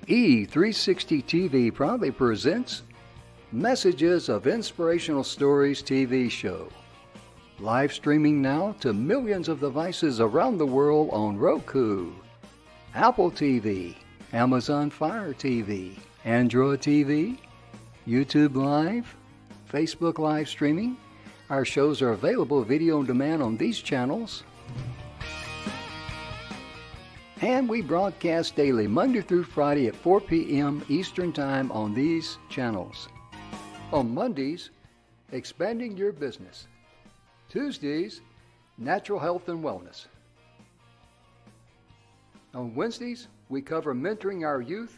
E360 TV proudly presents Messages of Inspirational Stories TV show. Live streaming now to millions of devices around the world on Roku, Apple TV, Amazon Fire TV, Android TV, YouTube Live, Facebook live streaming. Our shows are available video on demand on these channels. And we broadcast daily, Monday through Friday at 4 p.m. Eastern Time on these channels. On Mondays, Expanding Your Business. Tuesdays, Natural Health and Wellness. On Wednesdays, we cover mentoring our youth.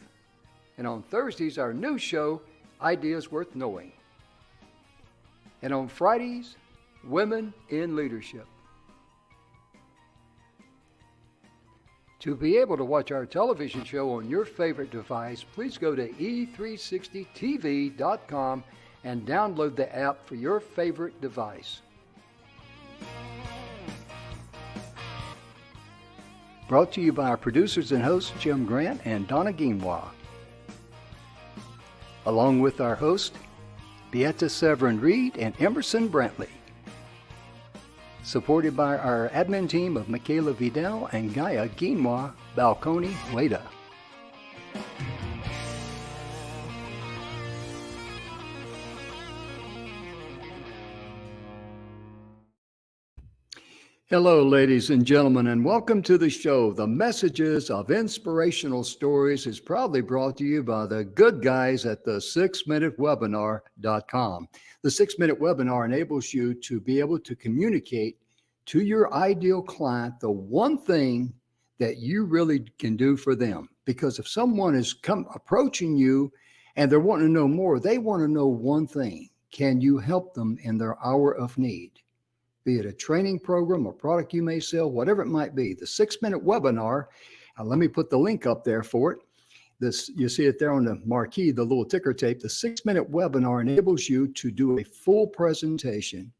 And on Thursdays, our new show, Ideas Worth Knowing. And on Fridays, Women in Leadership. To be able to watch our television show on your favorite device, please go to e360tv.com and download the app for your favorite device. Brought to you by our producers and hosts, Jim Grant and Donna Guimwa. Along with our host, Beata Severin Reed and Emerson Brantley. Supported by our admin team of Michaela Vidal and Gaia Guimwa Balconi Weda. Hello, ladies and gentlemen, and welcome to the show. The Messages of Inspirational Stories is proudly brought to you by the good guys at the 6minutewebinar.com. The 6-minute webinar enables you to be able to communicate to your ideal client the one thing that you really can do for them. Because if someone is approaching you and they're wanting to know more, they want to know one thing. Can you help them in their hour of need? Be it a training program or product you may sell, whatever it might be. The 6-minute webinar, let me put the link up there for it. You see it there on the marquee, the little ticker tape. The 6-minute webinar enables you to do a full presentation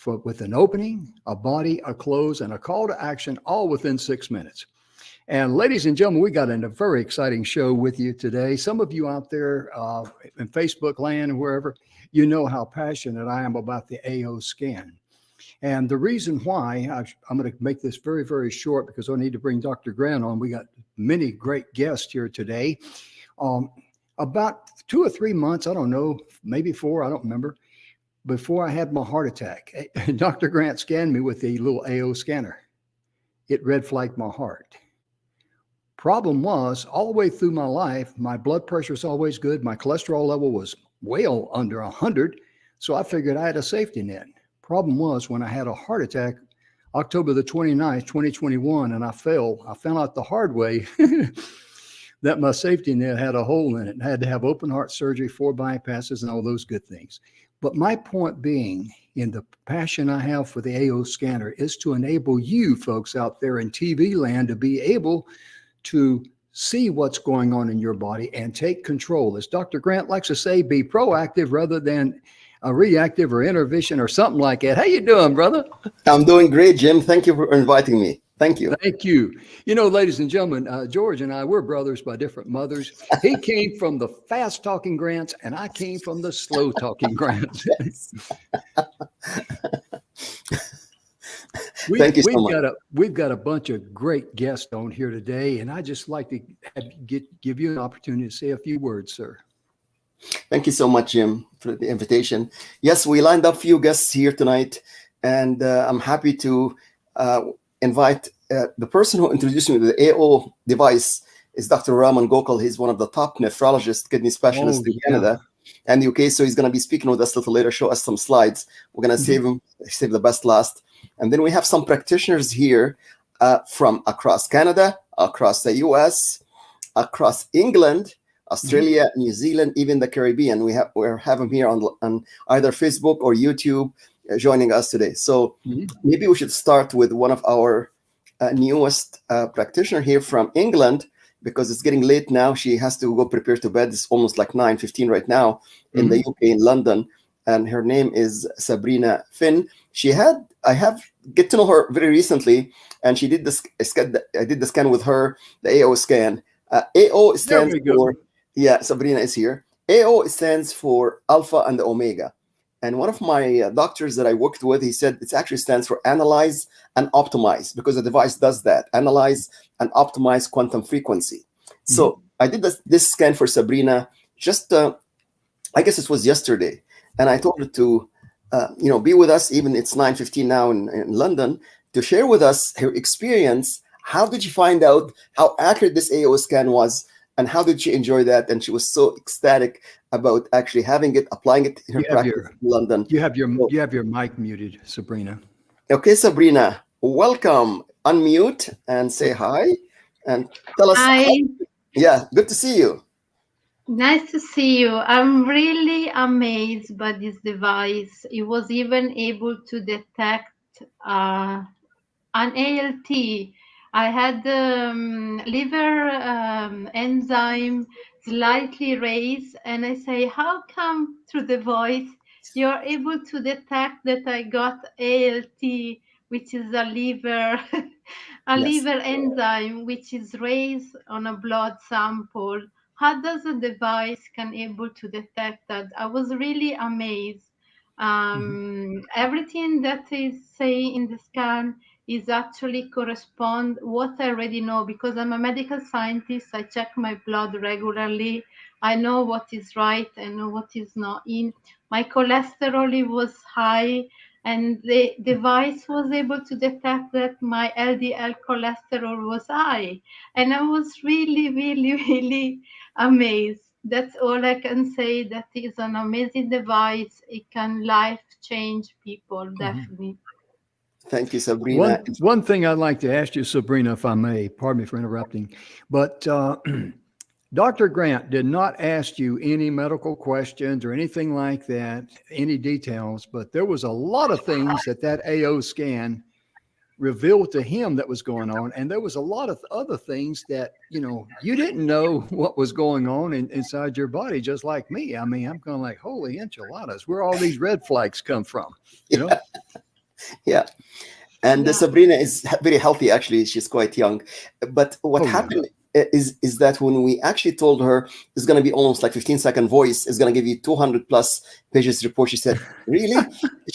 with an opening, a body, a close, and a call to action, all within 6 minutes. And ladies and gentlemen, we got a very exciting show with you today. Some of you out there in Facebook land and wherever, you know how passionate I am about the AO scan. And the reason why, I'm going to make this very, very short because I need to bring Dr. Grant on. We got many great guests here today. About 2 or 3 months, I don't know, maybe 4, I don't remember, before I had my heart attack, Dr. Grant scanned me with a little AO scanner. It red flagged my heart. Problem was, all the way through my life, my blood pressure is always good. My cholesterol level was well under 100, so I figured I had a safety net. Problem was, when I had a heart attack, October the 29th, 2021, and I found out the hard way that my safety net had a hole in it. I had to have open heart surgery, 4 bypasses, and all those good things. But my point being, in the passion I have for the AO scanner, is to enable you folks out there in TV land to be able to see what's going on in your body and take control. As Dr. Grant likes to say, be proactive rather than a reactive or intervention or something like that. How you doing, brother? I'm doing great, Jim. Thank you for inviting me. Thank you. Thank you. You know, ladies and gentlemen, George and I, we're brothers by different mothers. He came from the fast-talking Grants, and I came from the slow-talking Grants. Thank you so much. We've got a bunch of great guests on here today, and I just like to give you an opportunity to say a few words, sir. Thank you so much, Jim, for the invitation. Yes, we lined up a few guests here tonight, and I'm happy to invite the person who introduced me to the AO device is Dr. Raman Gokal. He's one of the top nephrologist, kidney specialists in Canada and the UK. So he's going to be speaking with us a little later, show us some slides. We're going to save the best last. And then we have some practitioners here from across Canada, across the US, across England, Australia, New Zealand, even the Caribbean. We have them here on either Facebook or YouTube joining us today. So maybe we should start with one of our newest practitioner here from England, because it's getting late now. She has to go prepare to bed. It's almost like 9:15 right now in the UK, in London. And her name is Sabrina Finn. I have get to know her very recently, and she did this. I did the scan with her, the AO scan. AO There stands we go. for, yeah, Sabrina is here. AO stands for Alpha and Omega. And one of my doctors that I worked with, he said it actually stands for analyze and optimize, because the device does that, analyze and optimize quantum frequency. So I did this scan for Sabrina just, I guess it was yesterday. And I told her to, be with us, even it's 9:15 now in London, to share with us her experience. How did she find out how accurate this AO scan was? And how did she enjoy that? And she was so ecstatic about actually having it, applying it in her practice in London. You have your mic muted, Sabrina. Okay, Sabrina, welcome. Unmute and say hi and tell us. Hi. Yeah, good to see you. Nice to see you. I'm really amazed by this device. It was even able to detect an ALT. I had the liver enzyme slightly raised, and I say, how come through the voice you're able to detect that I got ALT, which is a liver, liver enzyme, which is raised on a blood sample? How does a device can able to detect that? I was really amazed. Everything that is saying in the scan is actually correspond what I already know, because I'm a medical scientist. I check my blood regularly. I know what is right. I know what is not in. My cholesterol was high, and the device was able to detect that my LDL cholesterol was high. And I was really, really, really amazed. That's all I can say. That is an amazing device. It can life change people, definitely. Thank you, Sabrina. One thing I'd like to ask you, Sabrina, if I may, pardon me for interrupting, but Dr. Grant did not ask you any medical questions or anything like that, any details, but there was a lot of things that AO scan revealed to him that was going on. And there was a lot of other things that, you didn't know what was going on inside your body, just like me. I mean, I'm kind of like, holy enchiladas, where all these red flags come from, Yeah. And Sabrina is very healthy, actually. She's quite young. But what happened is that when we actually told her it's going to be almost like 15-second voice, it's going to give you 200 plus pages report, she said, really?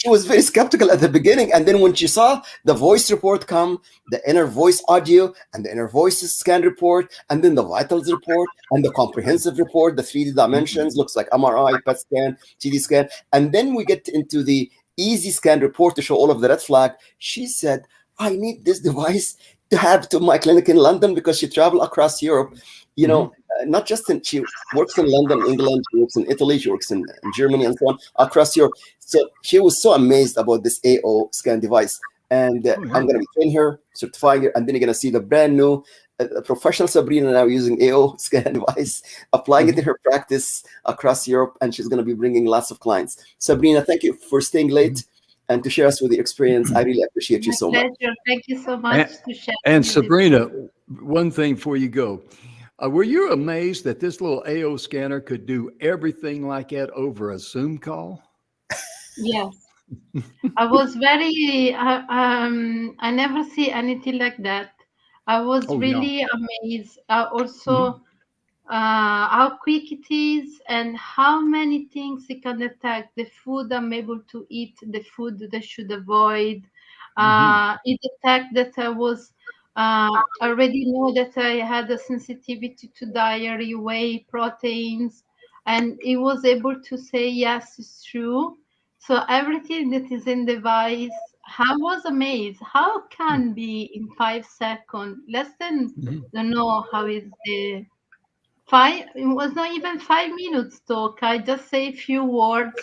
She was very skeptical at the beginning. And then when she saw the voice report come, the inner voice audio and the inner voice scan report, and then the vitals report and the comprehensive report, the 3D dimensions, looks like MRI, PET scan, CT scan. And then we get into the easy scan report to show all of the red flag. She said, I need this device to have to my clinic in London, because she traveled across Europe, not just she works in London, England, she works in Italy, she works in Germany and so on, across Europe. So she was so amazed about this AO scan device. And I'm going to be training her, certifying her, and then you're going to see the brand new professional Sabrina now using AO scan device, applying it in her practice across Europe, and she's going to be bringing lots of clients. Sabrina, thank you for staying late and to share us with your experience. I really appreciate you so much. Thank you so much to share. And Sabrina, one thing before you go. Were you amazed that this little AO scanner could do everything like that over a Zoom call? Yes. I was very, I never see anything like that. I was really amazed. Also, how quick it is and how many things it can detect. The food I'm able to eat, the food that I should avoid. It detect that I was already know that I had a sensitivity to dairy, whey, proteins, and it was able to say yes, it's true. So everything that is in the device, I was amazed. How can be in 5 seconds, less than, don't know how is the 5, it was not even 5 minutes talk. I just say a few words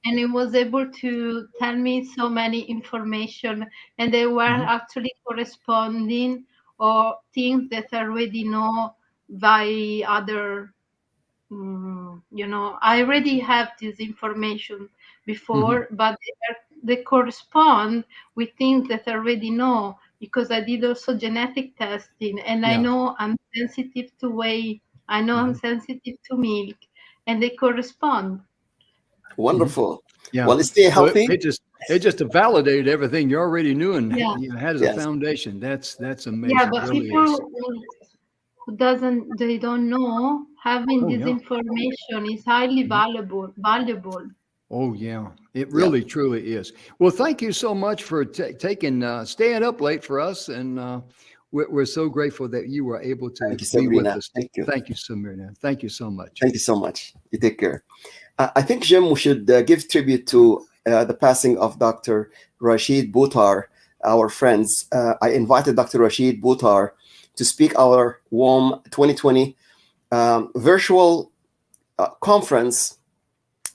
and it was able to tell me so many information, and they were actually corresponding or things that I already know by other, I already have this information before, but they correspond with things that I already know, because I did also genetic testing, and I know I'm sensitive to whey, I know I'm sensitive to milk, and they correspond. Wonderful. Yeah. Well, stay healthy. It just validated everything you already knew and Yeah. you had as a foundation. That's amazing. Yeah, but really people, they don't know, having Oh, this yeah. information is highly Mhm. valuable. Oh, yeah. It Yeah. really, truly is. Well, thank you so much for staying up late for us. And we're so grateful that you were able to Thank you, be with Sabrina. us. Thank you. Thank you, Samirna. Thank you so much. Thank you so much. You take care. I think, Jim, we should give tribute to the passing of Dr. Rashid Buttar, our friends. I invited Dr. Rashid Buttar to speak our WOM 2020 virtual conference.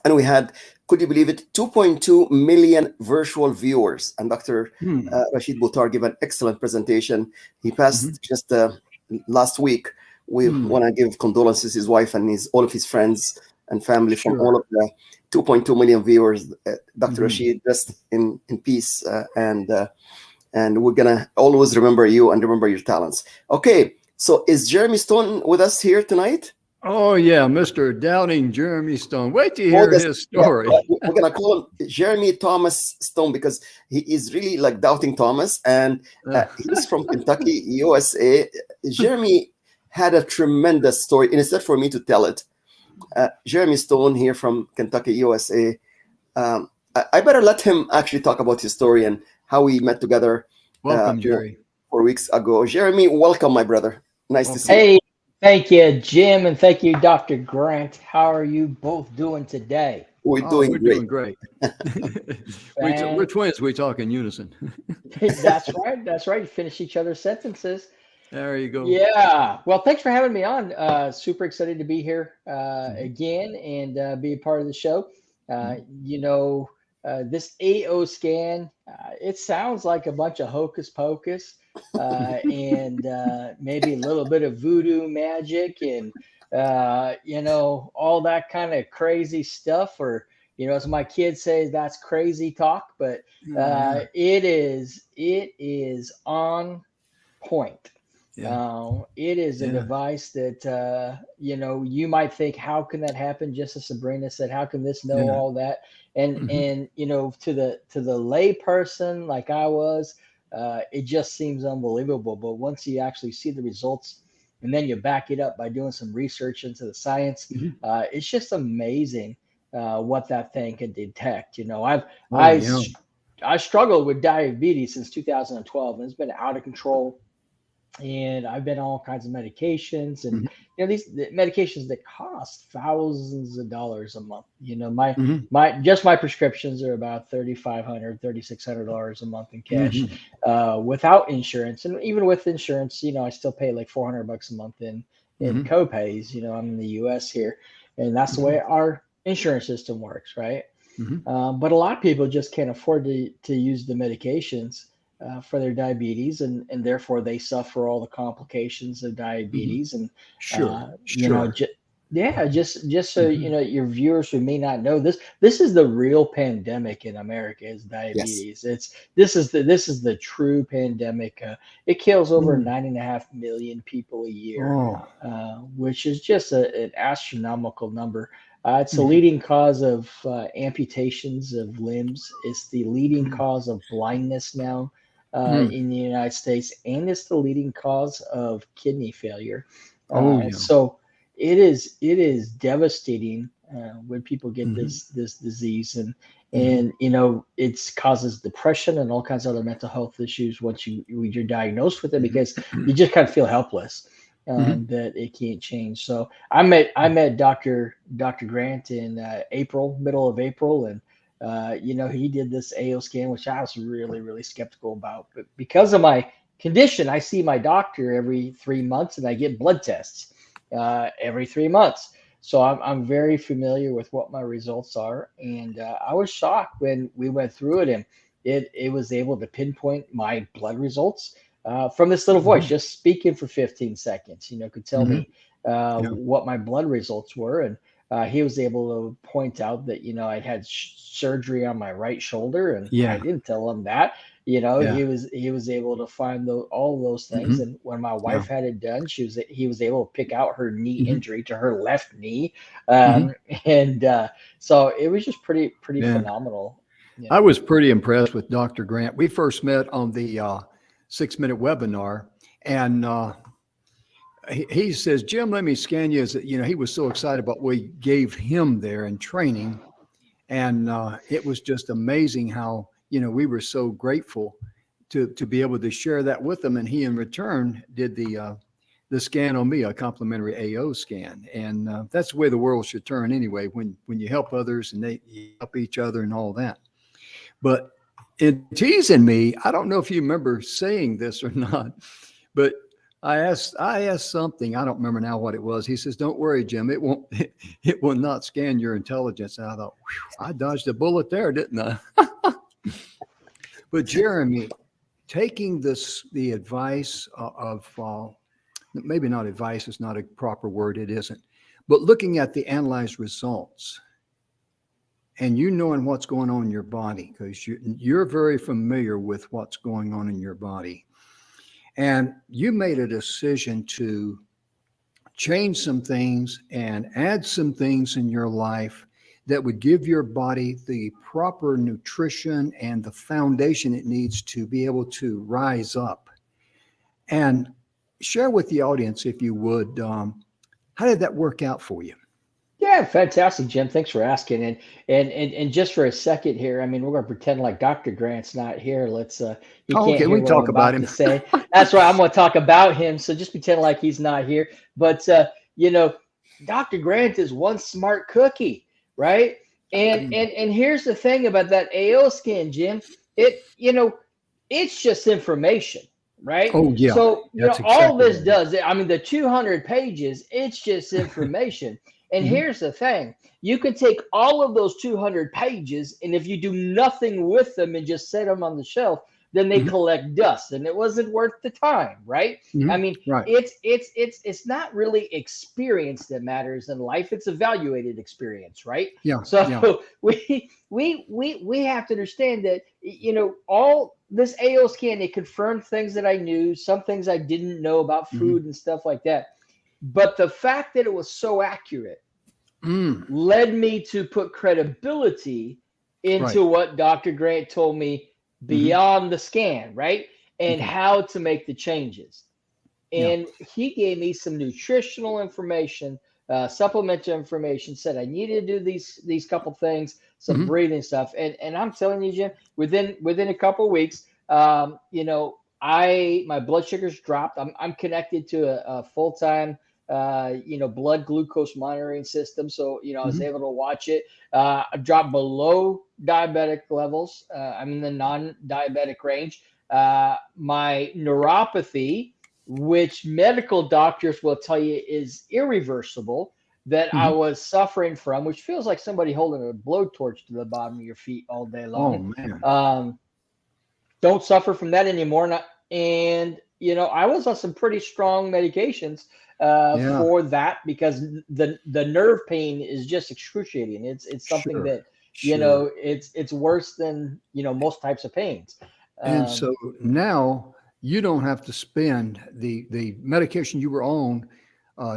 And we had, could you believe it, 2.2 million virtual viewers. And Dr. Hmm. Rashid Buttar gave an excellent presentation. He Mhm. passed just last week. We want to give condolences to his wife and all of his friends and family from all of the 2.2 million viewers. Dr. Mhm. Rashid, rest in peace. And we're going to always remember you and remember your talents. Okay, so is Jeremy Stone with us here tonight? Oh, yeah, Mr. Doubting Jeremy Stone. Wait to hear Modest, his story. yeah, we're gonna call him Jeremy Thomas Stone because he is really like Doubting Thomas, and he's from Kentucky, USA. Jeremy had a tremendous story, and instead for me to tell it, Jeremy Stone here from Kentucky, USA. I better let him actually talk about his story and how we met together. Welcome, Jerry. 4 weeks ago. Jeremy, welcome, my brother. Nice to see you. Hey, thank you, Jim, and thank you, Dr. Grant. How are you both doing today? We're doing great. Doing great. We're twins. We talk in unison. That's right. That's right. You finish each other's sentences. There you go. Yeah. Well, thanks for having me on. Super excited to be here again and be a part of the show. This AO scan, it sounds like a bunch of hocus pocus and maybe a little bit of voodoo magic and, all that kind of crazy stuff. Or, as my kids say, that's crazy talk. But it is on point. Yeah. It is a device that you might think, how can that happen? Just as Sabrina said, how can this know all that? And to the lay person like I was, it just seems unbelievable. But once you actually see the results, and then you back it up by doing some research into the science, it's just amazing what that thing can detect. I struggled with diabetes since 2012, and it's been out of control. And I've been on all kinds of medications, and these medications that cost thousands of dollars a month. My prescriptions are about $3,500, $3,600 a month in cash, without insurance. And even with insurance, I still pay like $400 a month in co-pays. I'm in the U.S. here, and that's the way our insurance system works, right? But a lot of people just can't afford to use the medications for their diabetes, and therefore they suffer all the complications of diabetes. And just so your viewers who may not know, this is the real pandemic in America, is diabetes. Yes. This is the true pandemic. It kills over 9.5 million people a year, which is just an astronomical number. It's the leading cause of amputations of limbs. It's the leading cause of blindness now in the United States, and it's the leading cause of kidney failure. So it is devastating when people get this disease, and it causes depression and all kinds of other mental health issues once you're diagnosed with it, because you just kind of feel helpless. That it can't change. So I met Dr. Grant in middle of April, and he did this AO scan, which I was really, really skeptical about. But because of my condition, I see my doctor every 3 months, and I get blood tests every 3 months. So I'm very familiar with what my results are, and I was shocked when we went through it, and it was able to pinpoint my blood results. From this little voice, just speaking for 15 seconds, could tell me what my blood results were. And he was able to point out that, I'd had surgery on my right shoulder, and I didn't tell him that. He was able to find all those things. And when my wife had it done, he was able to pick out her knee injury to her left knee. So it was just pretty phenomenal. I was pretty impressed with Dr. Grant. We first met on the 6-minute webinar, and he says, Jim, let me scan you. He was so excited about what we gave him there in training. And it was just amazing how, we were so grateful to be able to share that with him. And he, in return, did the scan on me, a complimentary AO scan. And that's the way the world should turn anyway, when you help others and they help each other and all that. But in teasing me, I don't know if you remember saying this or not, but I asked something. I don't remember now what it was. He says, "Don't worry, Jim. It will not scan your intelligence." And I thought, I dodged a bullet there, didn't I? But Jeremy, taking the advice of maybe not advice is not a proper word. It isn't. But looking at the analyzed results and knowing what's going on in your body, because you're very familiar with what's going on in your body. And you made a decision to change some things and add some things in your life that would give your body the proper nutrition and the foundation it needs to be able to rise up. And share with the audience, if you would, how did that work out for you? Yeah, fantastic, Jim. Thanks for asking. And just for a second here, I mean, we're going to pretend like Dr. Grant's not here. Let's he can't hear we what talk I'm about him. to say. That's right. I'm going to talk about him. So just pretend like he's not here. But Dr. Grant is one smart cookie, right? And here's the thing about that AO scan, Jim. It's just information, right? Oh yeah. So all exactly this right. does, I mean, the 200 pages, it's just information. And here's the thing, you can take all of those 200 pages, and if you do nothing with them and just set them on the shelf, then they collect dust, and it wasn't worth the time, right? I mean, right. it's not really experience that matters in life; it's evaluated experience, right? Yeah. So we have to understand that all this AO scan, it confirmed things that I knew, some things I didn't know about food and stuff like that. But the fact that it was so accurate led me to put credibility into what Dr. Grant told me beyond the scan, right? And how to make the changes. And he gave me some nutritional information, supplemental information, said I needed to do these couple things, some breathing stuff. And I'm telling you, Jim, within a couple of weeks, my blood sugars dropped. I'm connected to a full-time blood glucose monitoring system. So, I was able to watch it. I dropped below diabetic levels. I'm in the non-diabetic range. My neuropathy, which medical doctors will tell you is irreversible, that I was suffering from, which feels like somebody holding a blowtorch to the bottom of your feet all day long. Oh, man. Don't suffer from that anymore. I was on some pretty strong medications for that, because the nerve pain is just excruciating. It's something that it's worse than most types of pains. And so now you don't have to spend the medication you were on.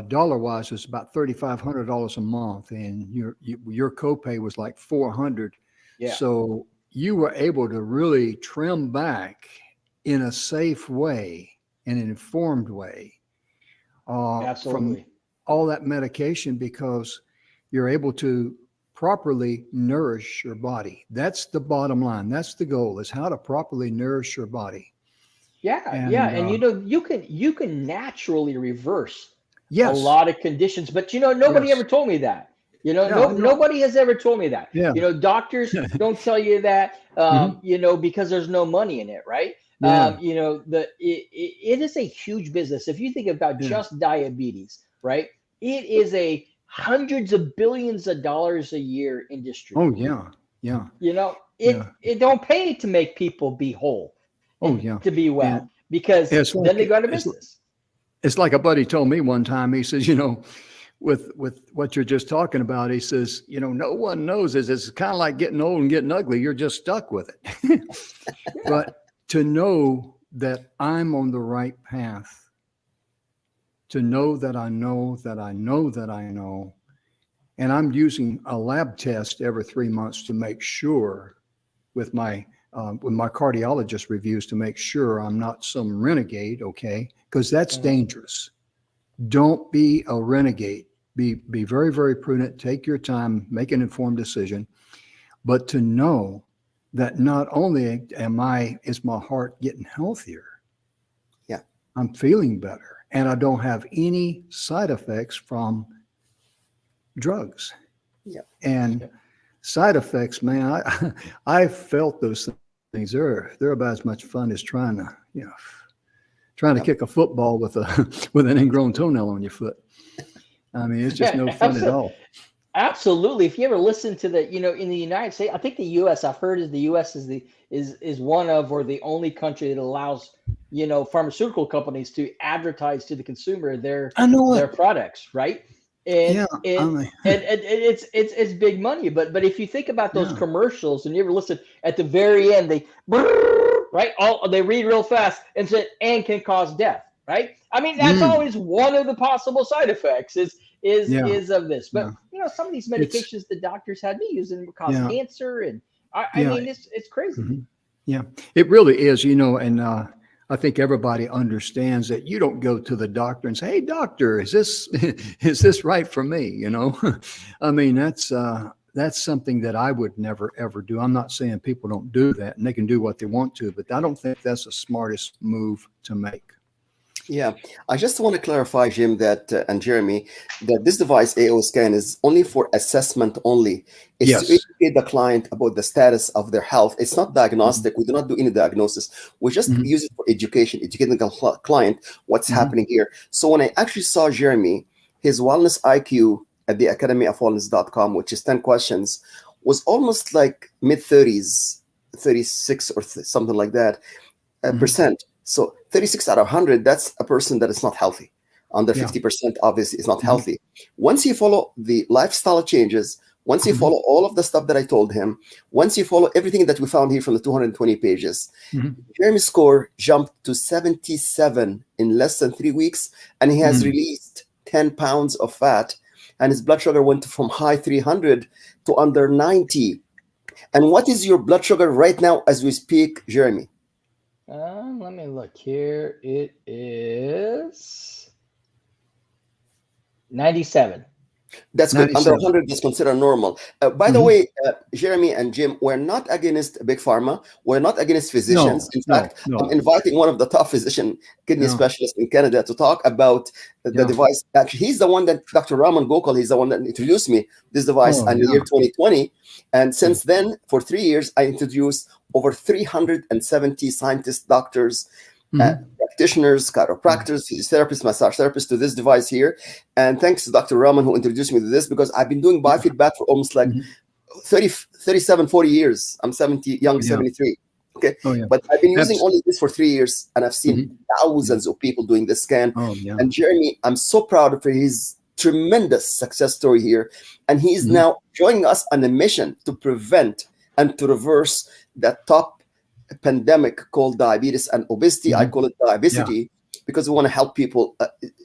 Dollar-wise, was about $3,500 a month, and your copay was like $400. Yeah. So you were able to really trim back in a safe way, in an informed way, Absolutely. from all that medication, because you're able to properly nourish your body. That's the bottom line. That's the goal, is how to properly nourish your body. Yeah. And you can naturally reverse a Yes. lot of conditions, but nobody Yes. ever told me that. No. Nobody has ever told me that. Yeah. Doctors don't tell you that, because there's no money in it, right? Yeah. It is a huge business. If you think about just diabetes, right? It is a hundreds of billions of dollars a year industry. Oh yeah. Yeah. It don't pay to make people be whole. Oh yeah. To be well, And because it's then like- they go out of it's- business. It's like a buddy told me one time. He says, with what you're just talking about, he says, no one knows this. It's kind of like getting old and getting ugly. You're just stuck with it. But to know that I'm on the right path, to know that I know that I know that I know, and I'm using a lab test every 3 months to make sure with my cardiologist reviews, to make sure I'm not some renegade, okay? Because that's dangerous. Don't be a renegade. Be very, very prudent. Take your time, make an informed decision, but to know that not only is my heart getting healthier, Yeah. I'm feeling better, and I don't have any side effects from drugs. Yeah. And side effects, man, I felt those things. They're about as much fun as trying to kick a football with an ingrown toenail on your foot. I mean, it's just no fun at all. Absolutely. If you ever listen to in the United States, I think the U.S. I've heard is the U.S. is one of, or the only country that allows pharmaceutical companies to advertise to the consumer their products, right? And it's big money. But if you think about those commercials, and you ever listen at the very end, they they read real fast and said and can cause death, right? I mean, that's always one of the possible side effects is of this. But some of these medications the doctors had me using cause cancer, and I mean it's crazy. Mm-hmm. Yeah, it really is, and I think everybody understands that you don't go to the doctor and say, "Hey, doctor, is this right for me?" I mean, that's something that I would never, ever do. I'm not saying people don't do that and they can do what they want to, but I don't think that's the smartest move to make. Yeah, I just want to clarify, Jim, that and Jeremy, that this device AO scan is only for assessment only. It's to educate the client about the status of their health. It's not diagnostic. We do not do any diagnosis. We just use it for educating the client what's happening here. So when I actually saw Jeremy, his wellness IQ at the academyofwellness.com, which is 10 questions, was almost like mid-30s, 36 or something like that percent. So 36 out of 100, that's a person that is not healthy. Under 50% obviously is not healthy. Once you follow the lifestyle changes, once you follow all of the stuff that I told him, once you follow everything that we found here from the 220 pages, Jeremy's score jumped to 77 in less than 3 weeks, and he has released 10 pounds of fat, and his blood sugar went from high 300 to under 90. And what is your blood sugar right now as we speak, Jeremy? Let me look here. It is 97. That's good. Under 100 is considered normal. By the way, Jeremy and Jim, we're not against big pharma. We're not against physicians. In fact, I'm inviting one of the top kidney specialists in Canada to talk about the device. Actually, he's the one that Dr. Raman Gokal, he's the one that introduced me this device in the year 2020. And since then, for 3 years, I introduced over 370 scientists, doctors, practitioners, chiropractors, physiotherapists, massage therapists to this device here. And thanks to Dr. Raman who introduced me to this, because I've been doing biofeedback for almost like 37, 40 years. I'm 73. Okay. But I've been using only this for 3 years, and I've seen thousands of people doing this scan. And Jeremy, I'm so proud of his tremendous success story here. And he is now joining us on a mission to prevent and to reverse that top pandemic called diabetes and obesity. I call it diabesity because we want to help people.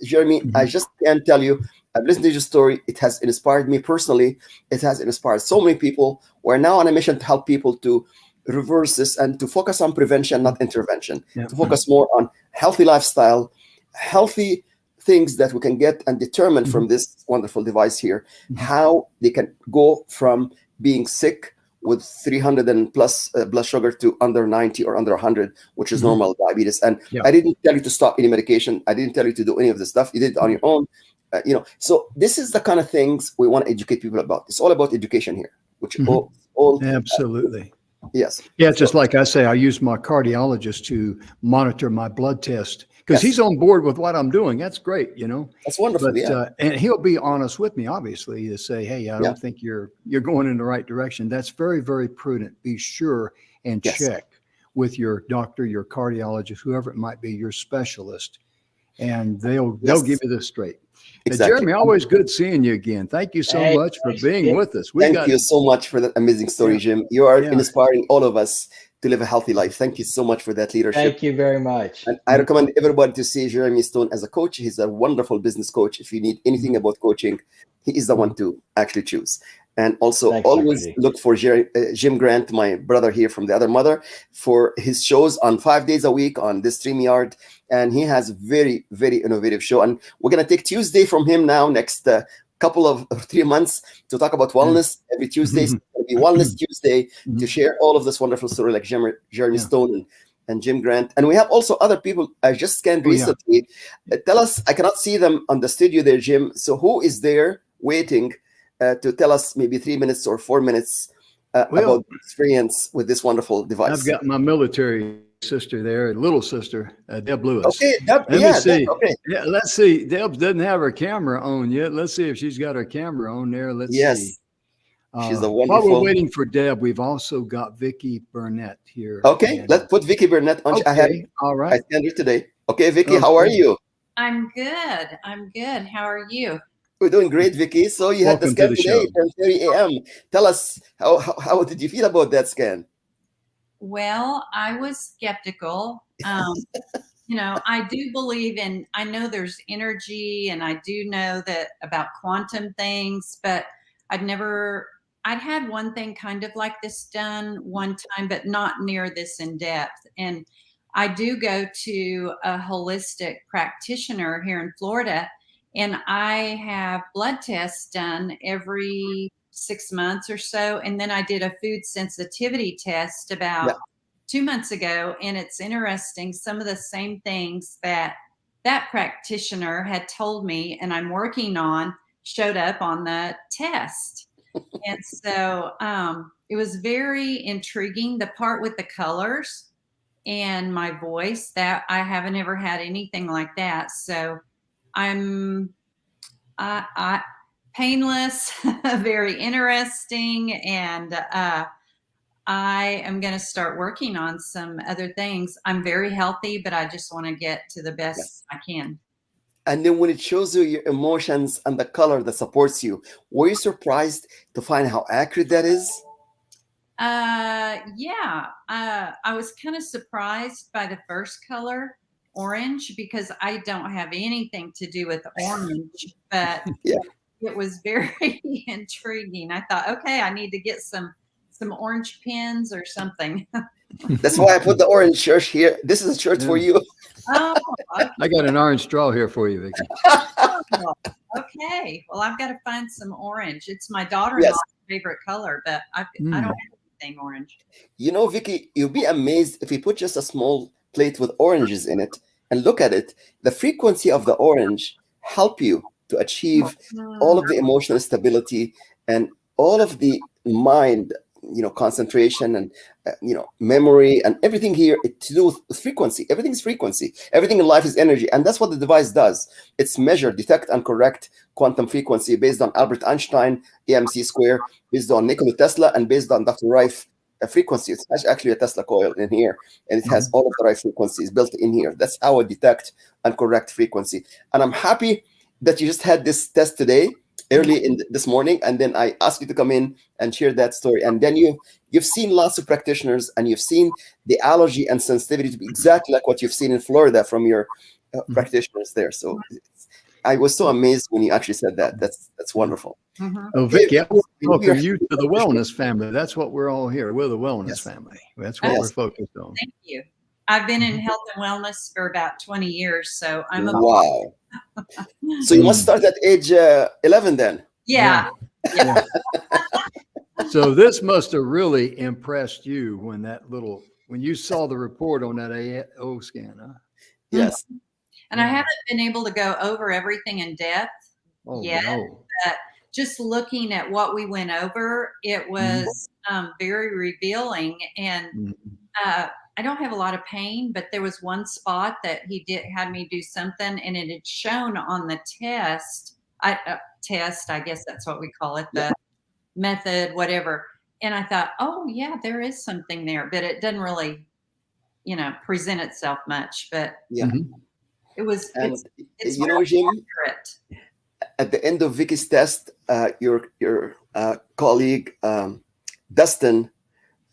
Jeremy, I just can't tell you, I've listened to your story. It has inspired me personally. It has inspired so many people. We're now on a mission to help people to reverse this and to focus on prevention, not intervention, to focus more on healthy lifestyle, healthy things that we can get and determine from this wonderful device here, how they can go from being sick with 300 and plus blood sugar to under 90 or under 100, which is normal diabetes. And I didn't tell you to stop any medication. I didn't tell you to do any of this stuff. You did it on your own. So this is the kind of things we want to educate people about. It's all about education here, which all absolutely. Yes. Yeah, just like I say, I use my cardiologist to monitor my blood test because he's on board with what I'm doing. That's great, That's wonderful. But, and he'll be honest with me, obviously, to say, "Hey, I don't think you're going in the right direction." That's very, very prudent. Be sure and check with your doctor, your cardiologist, whoever it might be, your specialist, and they'll give you this straight. Exactly. Jeremy, always good seeing you again. Thank you so much for being with us. Thank you so much for that amazing story, Jim. You are inspiring all of us to live a healthy life. Thank you so much for that leadership. Thank you very much. And I recommend everybody to see Jeremy Stone as a coach. He's a wonderful business coach. If you need anything about coaching, he is the one to actually choose. And also Thanks, always Dr. D. look for Jim Grant, my brother here from the other mother, for his shows on 5 days a week on this StreamYard. And he has very, very innovative show. And we're going to take Tuesday from him now, next couple of 3 months, to talk about wellness. Every Tuesday is going to be Wellness Tuesday, to share all of this wonderful story like Jeremy Stone and Jim Grant. And we have also other people I just scanned recently. Tell us, I cannot see them on the studio there, Jim. So who is there waiting to tell us maybe 3 minutes or 4 minutes about the experience with this wonderful device? I've got my military sister there, little sister, Deb Lewis. Okay, Deb, Let me see. Deb, okay. Yeah, let's see. Deb doesn't have her camera on yet. Let's see if she's got her camera on there. Let's see. She's a While wonderful. we're waiting for Deb, we've also got Vicki Burnett here. Okay, And- let's put Vicki Burnett on. I have all I right. scanned her today. Okay, Vicki, how are you? I'm good. I'm good. How are you? We're doing great, Vicki. So you had the Welcome to scan the today, show. 10:30 a.m. Tell us how did you feel about that scan? Well, I was skeptical. I do believe in, I know there's energy and I do know that about quantum things, but I'd had one thing kind of like this done one time, but not near this in depth. And I do go to a holistic practitioner here in Florida, and I have blood tests done every 6 months or so. And then I did a food sensitivity test about 2 months ago. And it's interesting, some of the same things that practitioner had told me and I'm working on showed up on the test. And so it was very intriguing. The part with the colors and my voice, that I haven't ever had anything like that. So I'm painless, very interesting. And I am going to start working on some other things. I'm very healthy, but I just want to get to the best I can. And then when it shows you your emotions and the color that supports you, were you surprised to find how accurate that is? I was kind of surprised by the first color, orange, because I don't have anything to do with orange, but it was very intriguing. I thought, okay, I need to get some orange pins or something. That's why I put the orange shirt here. This is a shirt for you. Oh, okay. I got an orange straw here for you, Vicki. Okay. Well, I've got to find some orange. It's my daughter-in-law's favorite color, but I don't have anything orange. You know, Vicki, you'll be amazed if you put just a small plate with oranges in it and look at it. The frequency of the orange help you to achieve all of the emotional stability and all of the mind, concentration and, memory and everything here to do with frequency. Everything's frequency. Everything in life is energy. And that's what the device does. It's measure, detect, and correct quantum frequency based on Albert Einstein, EMC square, based on Nikola Tesla, and based on Dr. Rife frequency. It's actually a Tesla coil in here, and it has all of the right frequencies built in here. That's how I detect and correct frequency. And I'm happy that you just had this test today, early in this morning, and then I asked you to come in and share that story. And then you've seen lots of practitioners, and you've seen the allergy and sensitivity to be exactly like what you've seen in Florida from your practitioners there. So I was so amazed when you actually said that. That's wonderful. Oh, Vicki, I welcome you to the wellness family. That's what we're all here. We're the wellness family. That's what we're focused on. Thank you. I've been in health and wellness for about 20 years, so I'm wow. So you must start at age 11 then. Yeah. So this must have really impressed you when you saw the report on that AO scan, huh? Yes. And I haven't been able to go over everything in depth yet, but just looking at what we went over, it was very revealing. And I don't have a lot of pain, but there was one spot that he had me do something, and it had shown on the test. I guess that's what we call it, the method, whatever. And I thought, oh yeah, there is something there, but it doesn't really, present itself much. But it was. It's Jim, accurate. At the end of Vicki's test, your colleague Dustin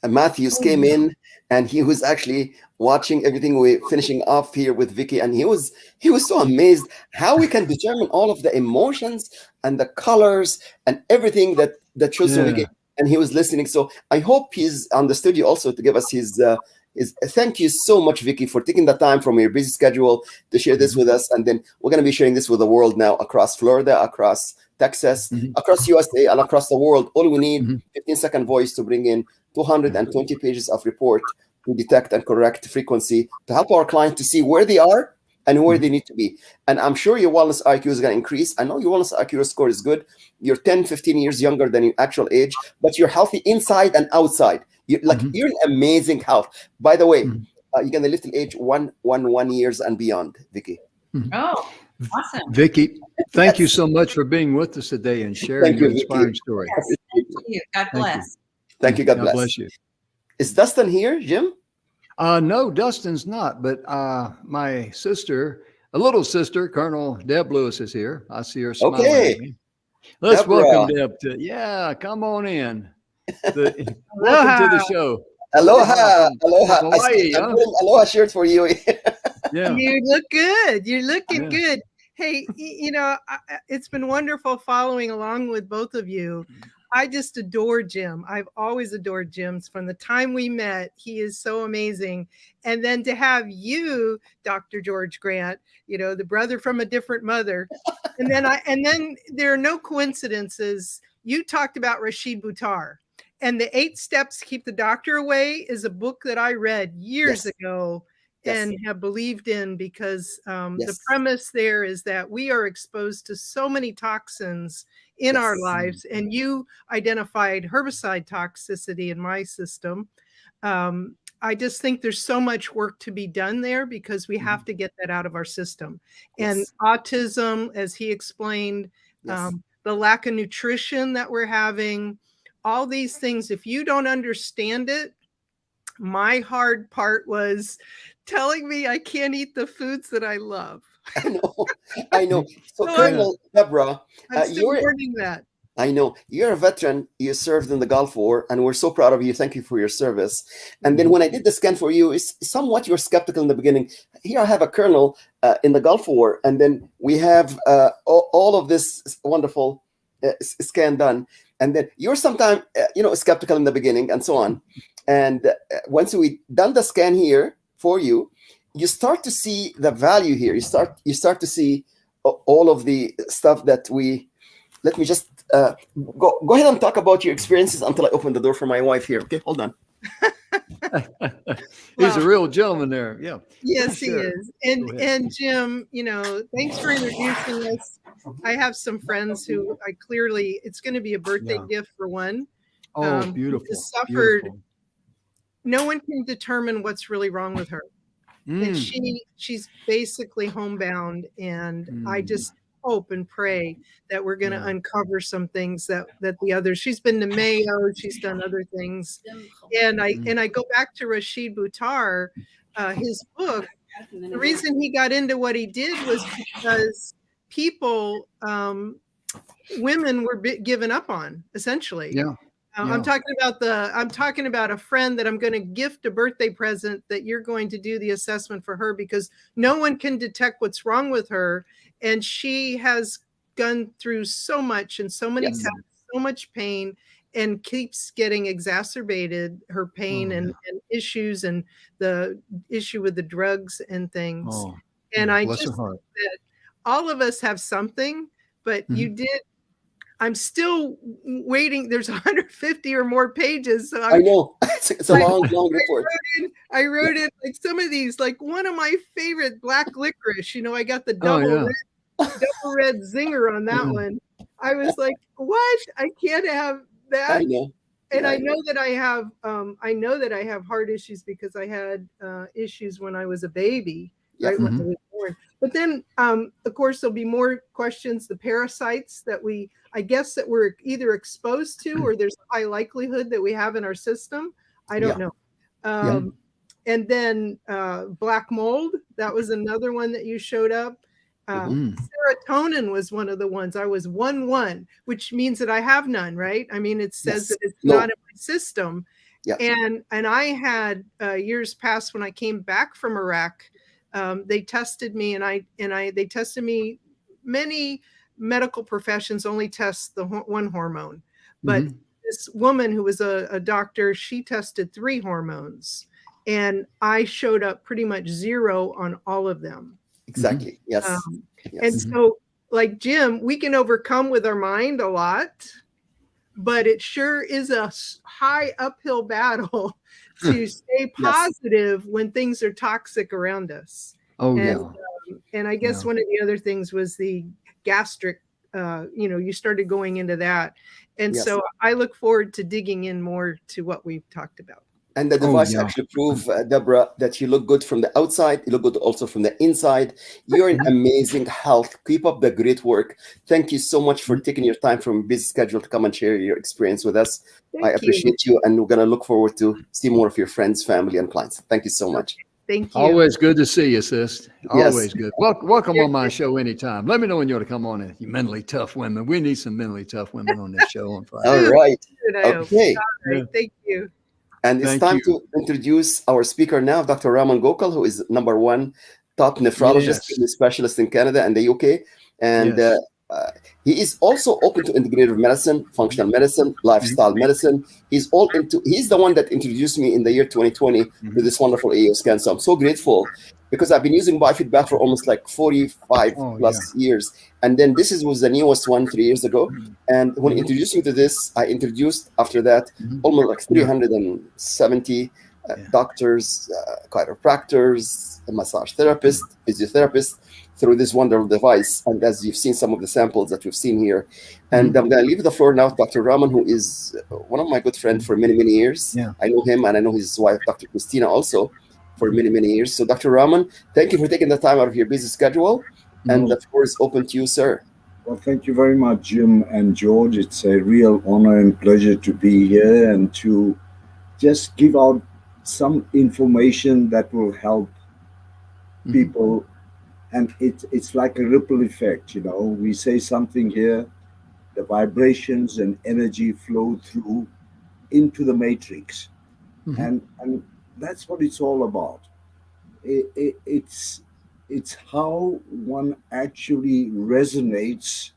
Matthews came in, and he was actually watching everything. We're finishing off here with Vicki, and he was so amazed how we can determine all of the emotions and the colors and everything that that shows so Yeah. and he was listening. So I hope he's on the studio also to give us his thank you so much, Vicky, for taking the time from your busy schedule to share this with us. And then we're going to be sharing this with the world now, across Florida, across Texas, across USA, and across the world. All we need 15-second voice to bring in 220 pages of report to detect and correct frequency, to help our client to see where they are and where they need to be. And I'm sure your wellness IQ is going to increase. I know your wellness IQ score is good. You're 10, 15 years younger than your actual age, but you're healthy inside and outside. You're in amazing health. By the way, you're going to live till age 1 years and beyond, Vicky. Oh, awesome. Vicky, thank you so much for being with us today and sharing Thank you, your inspiring Vicky. story. Yes, thank you. God bless. Thank you. God bless. you. Is Dustin here, Jim? No, Dustin's not, but my sister, a little sister, Colonel Deb Lewis is here. I see her smiling Okay. at me. Let's Deborah. welcome Deb to, come on in. Welcome to the show. Aloha. Aloha. Hawaii, I'm huh? putting aloha shirt for you. Yeah. You look good. You're looking Yeah. good. Hey, it's been wonderful following along with both of you. I just adore Jim. I've always adored Jim's from the time we met. He is so amazing. And then to have you, Dr. George Grant, the brother from a different mother. And then there are no coincidences. You talked about Rashid Buttar. And the 8 Steps to Keep the Doctor Away is a book that I read years ago and have believed in, because the premise there is that we are exposed to so many toxins in our lives. And you identified herbicide toxicity in my system. I just think there's so much work to be done there, because we have to get that out of our system. And autism, as he explained, the lack of nutrition that we're having, all these things, if you don't understand it, my hard part was telling me I can't eat the foods that I love. I know. So Colonel Deborah, I'm still learning that. I know you're a veteran. You served in the Gulf War, and we're so proud of you. Thank you for your service. And then when I did the scan for you, it's somewhat you're skeptical in the beginning. Here I have a colonel in the Gulf War, and then we have all of this wonderful scan done. And then you're sometimes, skeptical in the beginning and so on. And once we done the scan here for you, you start to see the value here. You start to see all of the stuff that let me just go ahead and talk about your experiences until I open the door for my wife here. Okay, hold on. He's a real gentleman there. Yeah. Yes, he is. And Jim, thanks for introducing us. I have some friends who it's going to be a birthday gift for one. Oh, beautiful. Who suffered. No one can determine what's really wrong with her. And she's basically homebound. And I just hope and pray that we're going to uncover some things that the others. She's been to Mayo, she's done other things. And I go back to Rashid Buttar, his book. The reason he got into what he did was because people, women were given up on, essentially. Yeah. I'm talking about a friend that I'm going to gift a birthday present, that you're going to do the assessment for her, because no one can detect what's wrong with her. And she has gone through so much and so many tests, so much pain, and keeps getting exacerbated, her pain and issues, and the issue with the drugs and things. And I just think that all of us have something, but you did. I'm still waiting. There's 150 or more pages. So I know it's a long report. I wrote it like some of these, like one of my favorite, black licorice. I got the double red zinger on that one. I was like, what? I can't have that. I know. And I know that I have heart issues because I had issues when I was a baby, right when I was born. But then, of course, there'll be more questions. The parasites that I guess that we're either exposed to, or there's a high likelihood that we have in our system. I don't know. And then black mold, that was another one that you showed up. Serotonin was one of the ones. I was 1-1, which means that I have none, right? I mean, it says that it's not in my system. Yeah. And I had years past when I came back from Iraq, they tested me, they tested me. Many medical professions only test the one hormone, But this woman who was a doctor, she tested 3 hormones, and I showed up pretty much 0 on all of them. Exactly. Yes. And so, like Jim, we can overcome with our mind a lot, but it sure is a high uphill battle to stay positive when things are toxic around us. And I guess one of the other things was the gastric, you started going into that. And so I look forward to digging in more to what we've talked about. And the device actually proved, Deborah, that you look good from the outside. You look good also from the inside. You're in amazing health. Keep up the great work. Thank you so much for taking your time from a busy schedule to come and share your experience with us. I appreciate you. And we're going to look forward to see more of your friends, family, and clients. Thank you so much. Thank you. Always good to see you, sis. Always good. Welcome on my show anytime. Let me know when you want to come on. You mentally tough women. We need some mentally tough women on this show on Friday. All right. Okay. All right. Thank you. And it's time to introduce our speaker now, Dr. Raman Gokal, who is #1 top nephrologist specialist in Canada and the UK. And he is also open to integrative medicine, functional medicine, lifestyle medicine. He's the one that introduced me in the year 2020 to this wonderful AO scan. So I'm so grateful because I've been using biofeedback for almost like 45 plus years. And then this was the newest one 3 years ago. And when he introduced me to this, I introduced after that almost like 370 doctors, chiropractors, massage therapists, physiotherapists through this wonderful device. And as you've seen some of the samples that we've seen here. And I'm going to leave the floor now to Dr. Raman, who is one of my good friends for many, many years. I know him and I know his wife, Dr. Christina, also for many, many years. So Dr. Raman, thank you for taking the time out of your busy schedule. And the floor is open to you, sir. Well, thank you very much, Jim and George. It's a real honor and pleasure to be here and to just give out some information that will help people. And it's like a ripple effect, We say something here, the vibrations and energy flow through into the matrix. And that's what it's all about. It's how one actually resonates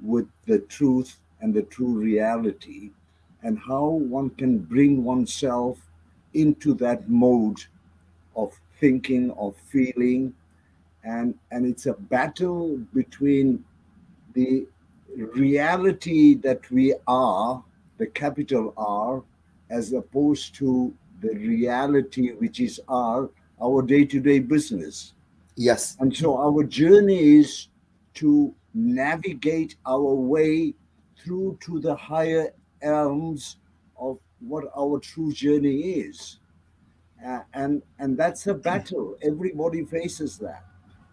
with the truth and the true reality, and how one can bring oneself into that mode of thinking, of feeling, and it's a battle between the reality that we are, the capital R, as opposed to the reality which is our day-to-day business. Yes. And so our journey is to navigate our way through to the higher realms of what our true journey is. And that's a battle. Everybody faces that.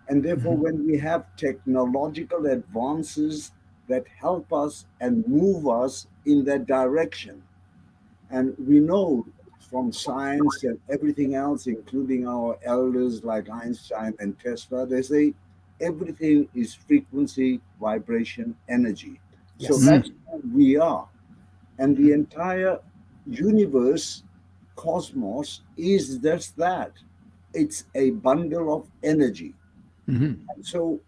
And therefore, when we have technological advances that help us and move us in that direction, and we know from science and everything else, including our elders like Einstein and Tesla, they say everything is frequency, vibration, energy. So that's who we are. And the entire universe, cosmos, is just that. It's a bundle of energy. And so,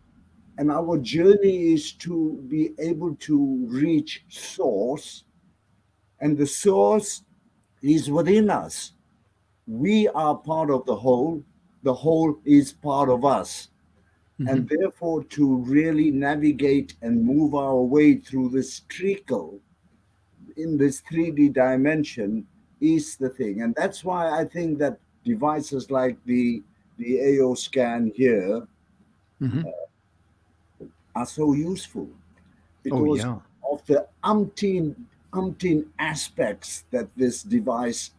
and our journey is to be able to reach source, and the source is within us. We are part of the whole is part of us. And therefore, to really navigate and move our way through this treacle in this 3D dimension is the thing. And that's why I think that devices like the AO scan here are so useful, because of the umpteen aspects that this device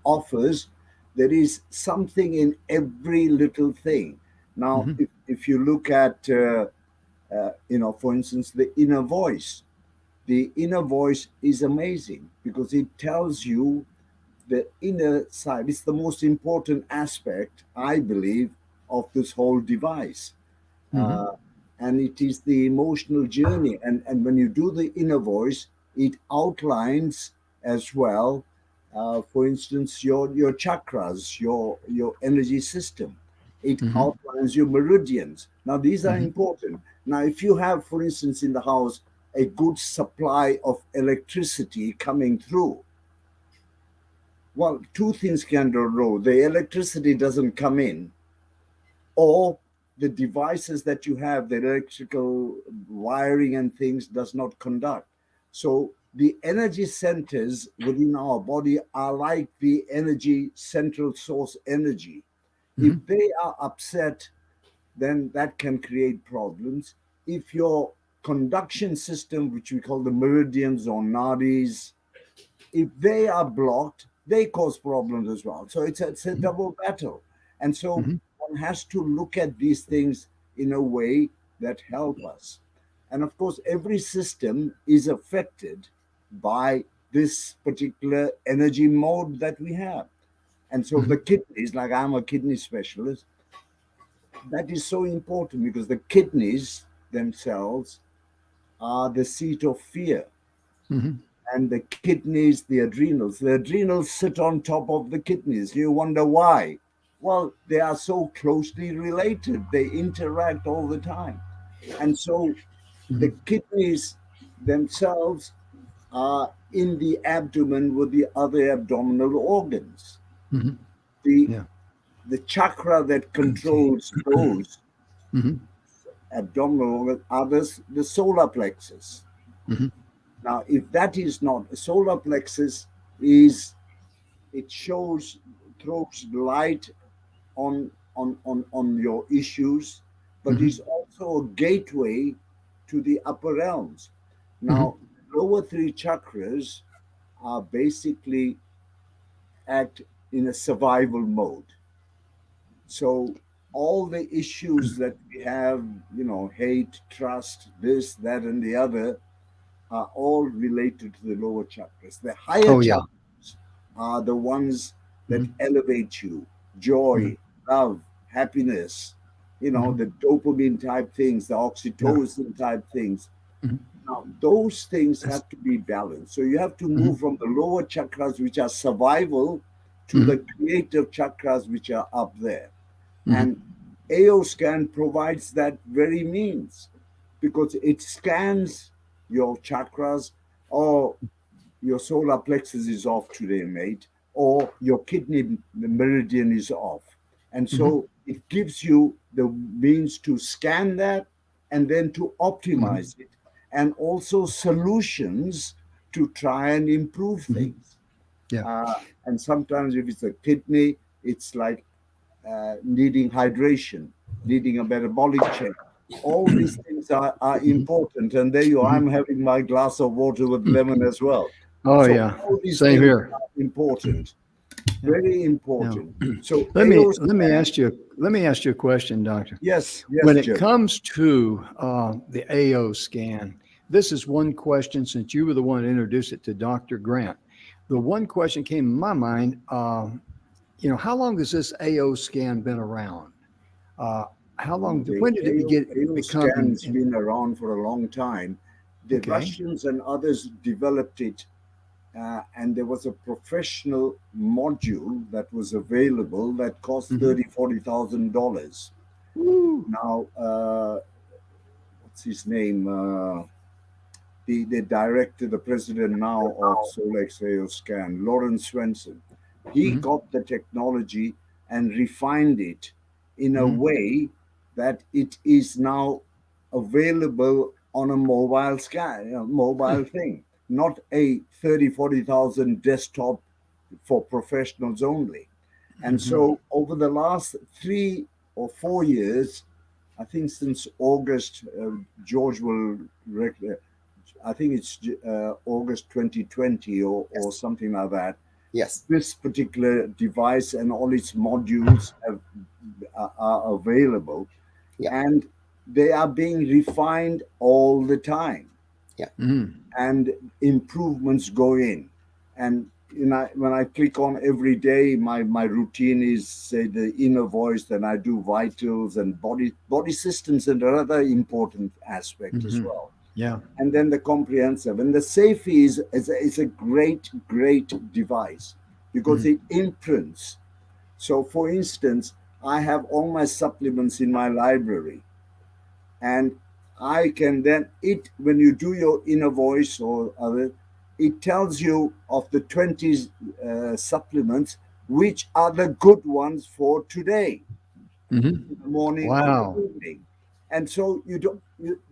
offers. There is something in every little thing. Now, if you look at, for instance, the inner voice. The inner voice is amazing because it tells you the inner side. It's the most important aspect, I believe, of this whole device. And it is the emotional journey. And when you do the inner voice, it outlines as well, for instance, your chakras, your energy system. It outlines your meridians. Now, these are important. Now, if you have, for instance, in the house, a good supply of electricity coming through. Well, two things can go wrong. The electricity doesn't come in, or the devices that you have, the electrical wiring and things, does not conduct. So the energy centers within our body are like the energy central source energy. If they are upset, then that can create problems. If your conduction system, which we call the meridians or nadis, if they are blocked, they cause problems as well. So it's a double battle. And so one has to look at these things in a way that help us. And of course, every system is affected by this particular energy mode that we have. And so the kidneys, like I'm a kidney specialist, that is so important because the kidneys themselves are the seat of fear. And the kidneys, the adrenals sit on top of the kidneys. You wonder why? Well, they are so closely related. They interact all the time. And so the kidneys themselves are in the abdomen with the other abdominal organs. The chakra that controls those abdominal organs are the solar plexus. Now, if that is not, a solar plexus is, it throws light on your issues, but is also a gateway to the upper realms. Now, lower three chakras are basically act in a survival mode. So all the issues that we have, hate, trust, this, that, and the other, are all related to the lower chakras. The higher chakras are the ones that elevate you, joy, love, happiness, the dopamine type things, the oxytocin type things. Now, those things have to be balanced. So you have to move from the lower chakras, which are survival, to the creative chakras, which are up there. And AO scan provides that very means because it scans your chakras, or your solar plexus is off today, mate, or your kidney meridian is off. And so it gives you the means to scan that and then to optimize it, and also solutions to try and improve things. And sometimes if it's a kidney, it's like needing hydration, needing a metabolic check. All these things are important. And there you are. I'm having my glass of water with lemon as well. Oh, So yeah. all these Same things here. are important. Very important. So Let me AO ask you a question, Doctor. Yes, When it Jim. comes to the AO scan, this is one question, since you were the one to introduce it to Dr. Grant. The one question came in my mind, how long has this AO scan been around? How long? When did it become? Scan's been around for a long time. The Russians and others developed it, and there was a professional module that was available that cost $30,000-$40,000. Now, what's his name? The director, the president now of Solex AO Scan, Lawrence Swenson. He got the technology and refined it in a way that it is now available on a mobile scan, mobile thing, not a 30,000-40,000 desktop for professionals only. And so over the last 3 or 4 years, I think since August, George will, I think it's August 2020 or something like that. Yes. This particular device and all its modules are available, and they are being refined all the time. And improvements go in. And when I click on every day, my routine is, say, the inner voice, then I do vitals and body systems and another important aspect as well. And then the comprehensive. And the SAFE is a great device because it imprints. So for instance, I have all my supplements in my library, and I can then, when you do your inner voice or other, it tells you of the 20 supplements, which are the good ones for today, Mhm. in the morning Wow. or the evening. And so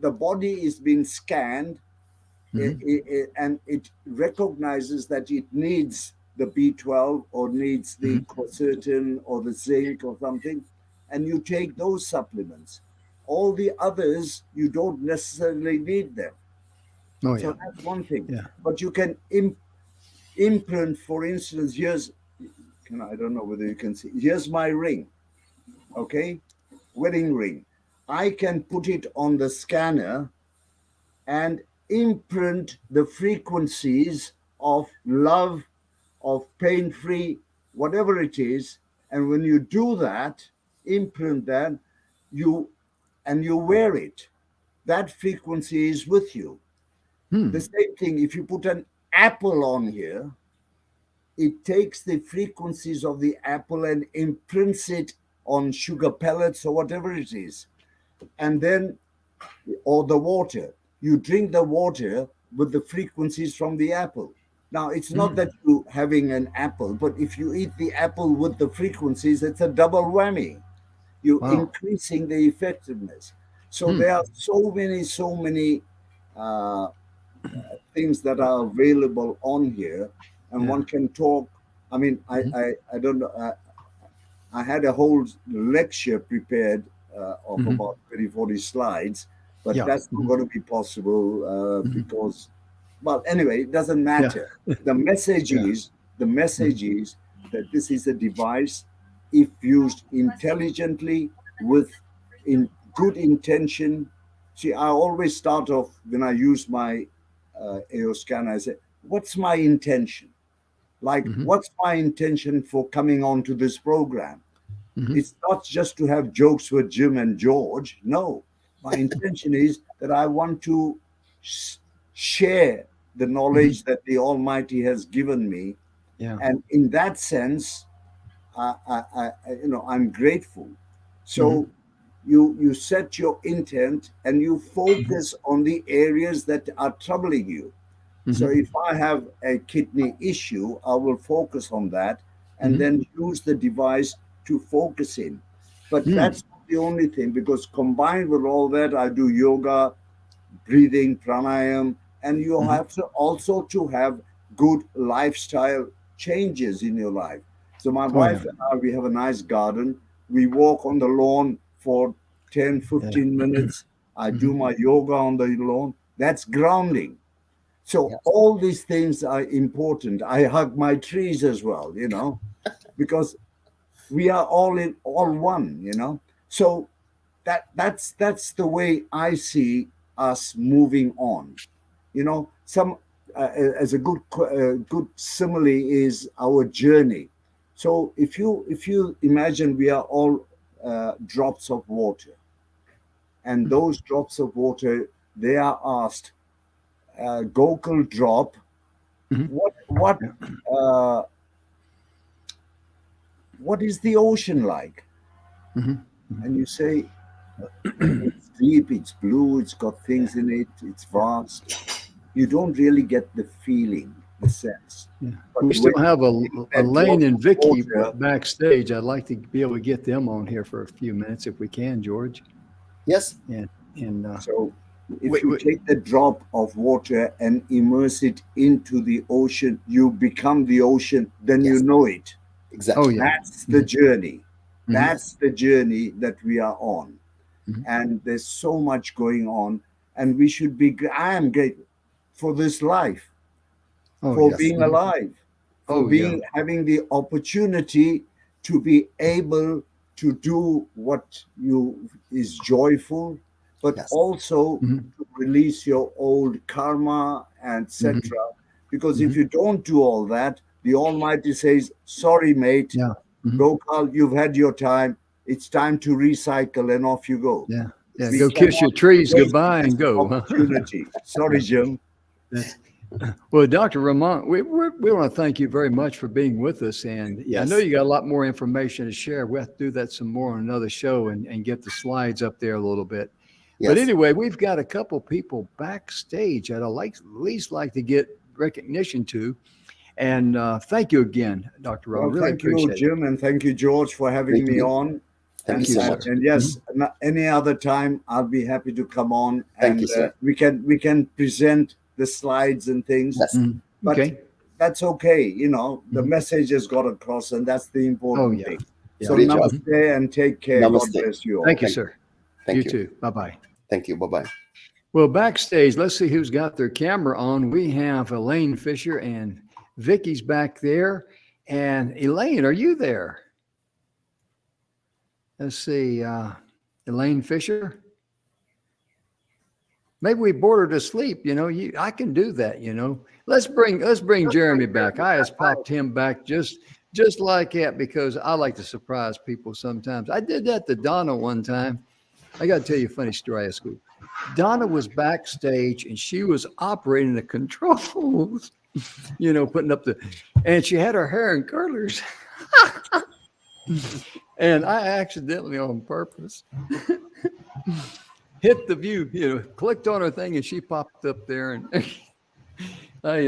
the body is being scanned, and it recognizes that it needs the B12 or needs the quercetin or the zinc or something, and you take those supplements. All the others, you don't necessarily need them. Oh, So yeah. that's one thing. Yeah. But you can imprint, for instance, I don't know whether you can see, here's my ring, okay? Wedding ring. I can put it on the scanner and imprint the frequencies of love, of pain-free, whatever it is. And when you do that, imprint that, you wear it. That frequency is with you. The same thing, if you put an apple on here, it takes the frequencies of the apple and imprints it on sugar pellets or whatever it is. And then, or the water, you drink the water with the frequencies from the apple. Now, it's not that you having an apple, but if you eat the apple with the frequencies, it's a double whammy. You're Wow. increasing the effectiveness. So there are so many things that are available on here, and one can talk. I mean, I don't know. I had a whole lecture prepared of about 30, 40 slides, but that's not going to be possible because, well, anyway, it doesn't matter. The message is that this is a device, if used intelligently with good intention. See, I always start off when I use my AO scanner. I say, "What's my intention? Like, what's my intention for coming on to this program?" It's not just to have jokes with Jim and George. No, my intention is that I want to share the knowledge that the Almighty has given me. Yeah. And in that sense, I'm grateful. So you set your intent and you focus on the areas that are troubling you. So if I have a kidney issue, I will focus on that and then use the device to focus in. But that's not the only thing, because combined with all that, I do yoga, breathing, pranayam, and you have to also to have good lifestyle changes in your life. So my wife and I, we have a nice garden. We walk on the lawn for 10, 15 minutes. I do my yoga on the lawn. That's grounding. So all these things are important. I hug my trees as well, because we are all one, So that's the way I see us moving on. Some as a good simile is our journey. So if you imagine we are all drops of water, and those drops of water, they are asked, Gokul drop, what is the ocean like? And you say, it's deep, it's blue, it's got things in it, it's vast. You don't really get the feeling, the sense. But we still have a Lane and Vicky water, backstage. I'd like to be able to get them on here for a few minutes if we can, George. Yes. And so if you take the drop of water and immerse it into the ocean, you become the ocean, then you know it. Exactly. Oh, yeah. That's the journey. That's the journey that we are on. And there's so much going on. And we should be, I am grateful for this life, for being alive, for having the opportunity to be able to do what is joyful, but also to release your old karma, etc. Because if you don't do all that, the Almighty says, "Sorry, mate, Gokul, you've had your time. It's time to recycle," and off you go. Go kiss your trees goodbye and go. Opportunity. Sorry, Jim. Well, Dr. Rahman, we want to thank you very much for being with us. And I know you got a lot more information to share. We'll have to do that some more on another show and get the slides up there a little bit. But anyway, we've got a couple people backstage that I'd at least like to get recognition to. And thank you again, Dr. Rowe. Well, Really thank you, appreciate it. Jim, and thank you, George, for having me on. Thank you so much. And yes, any other time, I'll be happy to come on. Thank and you, sir. we can present the slides and things. Yes. But Okay. that's okay. You know, the message has got across, and that's the important thing. So Great job. namaste and take care. Namaste. God bless you all. Thank you, sir. Thank You too. Bye-bye. Thank you. Bye-bye. Well, backstage, let's see who's got their camera on. We have Elaine Fisher and Vicky's back there. And Elaine, are you there? Let's see, Elaine Fisher. Maybe we bored her to sleep. You know, I can do that. You know, let's bring Jeremy back. I just popped him back just like that because I like to surprise people sometimes. I did that to Donna one time. I got to tell you a funny story at school. Donna was backstage and she was operating the controls, you know, putting up and she had her hair in curlers. And I accidentally, on purpose, hit the view, you know, clicked on her thing and she popped up there. And I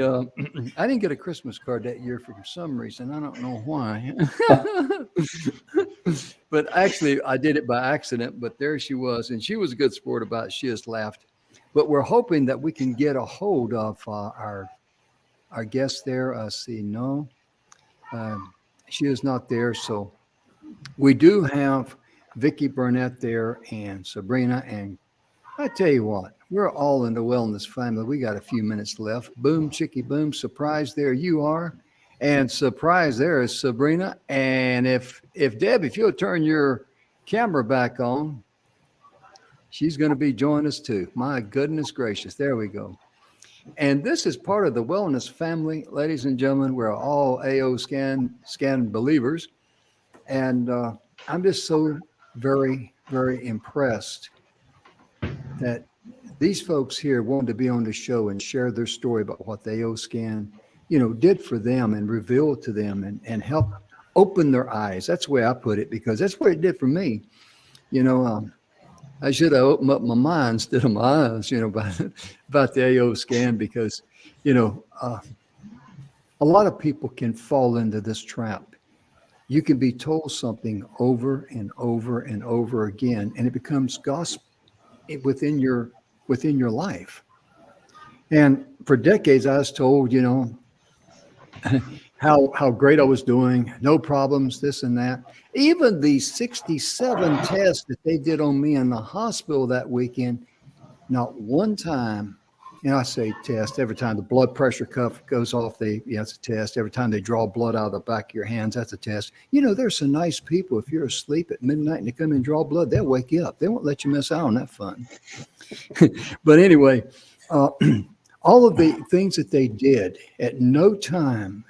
didn't get a Christmas card that year for some reason. I don't know why. But actually, I did it by accident. But there she was. And she was a good sport about it. She just laughed. But we're hoping that we can get a hold of our guest there. She is not there. So we do have Vicky Burnett there and Sabrina. And I tell you what, we're all in the wellness family. We got a few minutes left. Boom, chicky, boom. Surprise, there you are. And surprise, there is Sabrina. And if Deb, if you'll turn your camera back on, she's going to be joining us too. My goodness gracious. There we go. And this is part of the wellness family, ladies and gentlemen. We're all AO scan believers. And I'm just so very, very impressed that these folks here wanted to be on the show and share their story about what the AO scan, you know, did for them and revealed to them and help open their eyes. That's the way I put it, because that's what it did for me. You know, I should have opened up my mind instead of my eyes, you know, about the AO scan, because, you know, a lot of people can fall into this trap. You can be told something over and over and over again, and it becomes gospel within your life. And for decades, I was told, you know, how great I was doing, no problems, this and that. Even the 67 tests that they did on me in the hospital that weekend, not one time, you know, I say test, every time the blood pressure cuff goes off, that's a test. Every time they draw blood out of the back of your hands, that's a test. You know, there's some nice people, if you're asleep at midnight and they come in and draw blood, they'll wake you up. They won't let you miss out on that fun. But anyway, all of the things that they did, at no time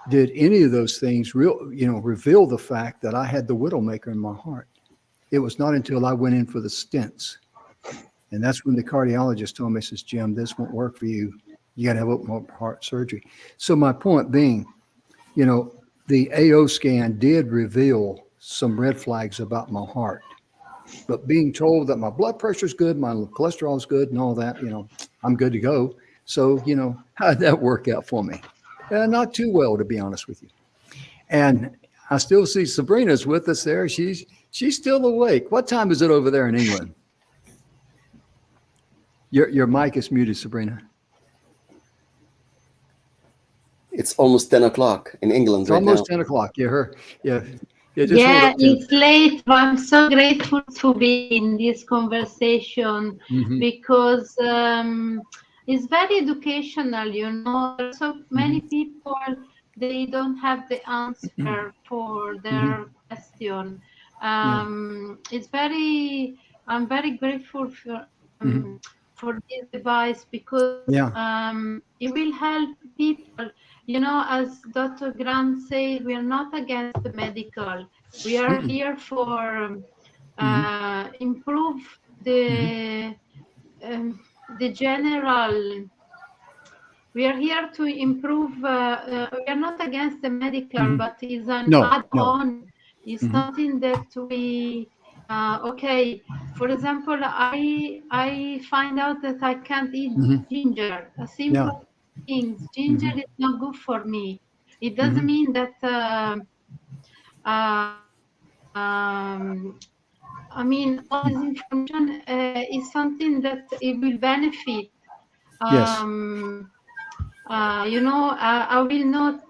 did any of those things reveal the fact that I had the Widowmaker in my heart. It was not until I went in for the stents. And that's when the cardiologist told me, says, Jim, this won't work for you. You got to have open heart surgery. So my point being, you know, the AO scan did reveal some red flags about my heart. But being told that my blood pressure is good, my cholesterol is good and all that, you know, I'm good to go. So, you know, how did that work out for me? Not too well, to be honest with you. And I still see Sabrina's with us there. She's still awake. What time is it over there in England? Your mic is muted, Sabrina. It's almost 10 o'clock in England It's right now. almost 10 o'clock. Yeah. It's late, but I'm so grateful to be in this conversation because it's very educational, you know. So many people, they don't have the answer for their question. I'm very grateful for this device because it will help people. You know, as Dr. Grant said, we are not against the medical. We are here for improve the general. We are here to improve. We are not against the medical, but it's an add-on. It's something that we Okay, for example, I find out that I can't eat Mhm. ginger. A Yeah. simple things. Ginger Mhm. is not good for me. It doesn't Mhm. mean that. I mean, all this information is something that it will benefit. Yes. I will not.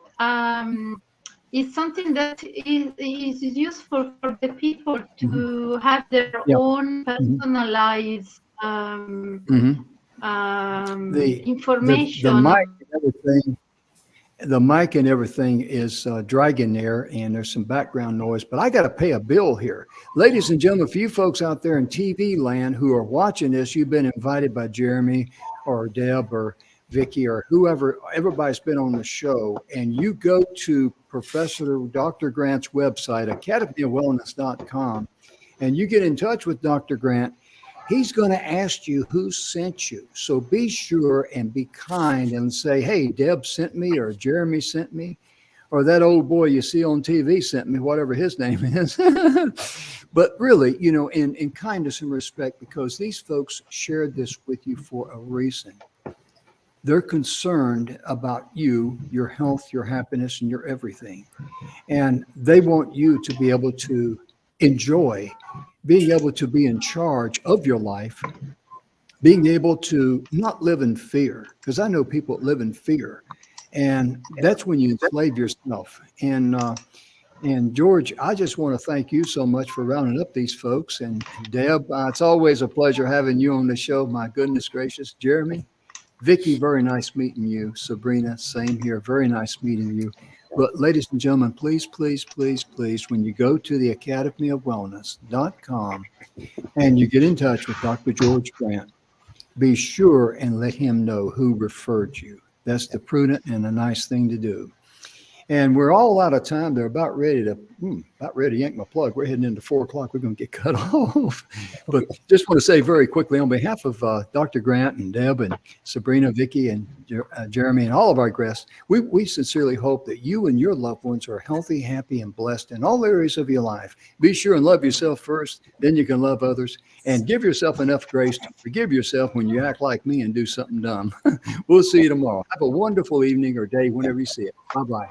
It's something that is useful for the people Mhm. to have their Yeah. own Mhm. personalized Mhm. The information. mic and everything. The mic and everything is dragging there, and there's some background noise. But I got to pay a bill here, ladies and gentlemen. For you folks out there in TV land who are watching this, you've been invited by Jeremy or Deb or Vicky or whoever. Everybody's been on the show, and you go to Professor Dr. Grant's website, academyofwellness.com, and you get in touch with Dr. Grant. He's going to ask you who sent you. So be sure and be kind and say, hey, Deb sent me, or Jeremy sent me, or that old boy you see on TV sent me, whatever his name is. But really, in kindness and respect, because these folks shared this with you for a reason. They're concerned about you, your health, your happiness, and your everything. And they want you to be able to enjoy being able to be in charge of your life, being able to not live in fear, because I know people that live in fear, and that's when you enslave yourself. And George, I just want to thank you so much for rounding up these folks. And Deb, it's always a pleasure having you on the show. My goodness gracious, Jeremy, Vicky, very nice meeting you. Sabrina, same here. Very nice meeting you. But ladies and gentlemen, please, please, please, please, when you go to the academyofwellness.com and you get in touch with Dr. George Grant, be sure and let him know who referred you. That's the prudent and a nice thing to do. And we're all out of time. They're about ready to yank my plug. We're heading into 4 o'clock. We're going to get cut off. But just want to say very quickly on behalf of Dr. Grant and Deb and Sabrina, Vicky, and Jeremy, and all of our guests, we sincerely hope that you and your loved ones are healthy, happy, and blessed in all areas of your life. Be sure and love yourself first, then you can love others, and give yourself enough grace to forgive yourself when you act like me and do something dumb. We'll see you tomorrow. Have a wonderful evening or day whenever you see it. Bye-bye.